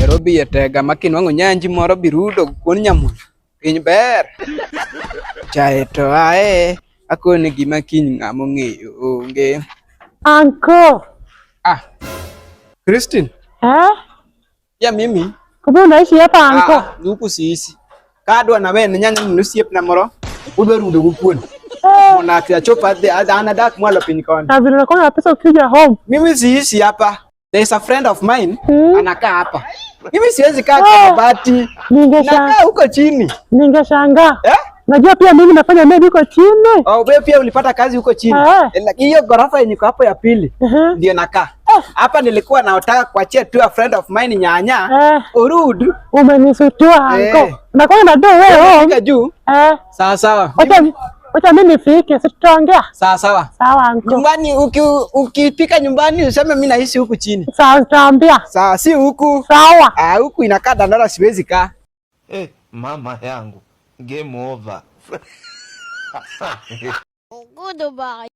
Nairobi yatega makinwang'o nyanji moro birudo kuon nyamuno. Piny ber. Chae to ae akone gima kiny ng'amo ng'eyo onge. Uncle. Christine. Ya mimi. Kumbe unaishi hapa uncle? Huku siishi. Kadwa na wewe nyanya mnusiep na moro. Udwa rudo kukuon. Mona kiachopa anadak mwalo piny koni. Na vile unakuwa na pesa ukija home. Mimi siishi hapa. There is a friend of mine anakaa hapa. Mimi siwezi kaa kwa mabati. Nakaa huko chini. Ningeshangaa. Najua pia mimi nafanya maybe huko chini. Wewe pia ulipata kazi huko chini. Hiyo gorofa yenye iko hapo ya pili ndio nakaa. Hapa nilikuwa naotaka kuachia tu a friend of mine nyanya. Urudi. Umenisutua uncle. Nakuwa na do wewe. Fika juu. Sawa sawa. Wacha mimi nifike, sitaongea. Sawa sawa. Sawa uncle. Nyumbani ukipika nyumbani useme mimi naishi huku chini. Sawa, nitaambia. Sawa, si huku. Sawa. Huku inakaa Dandora siwezi kaa. Mama yangu. Game over. Goodbye.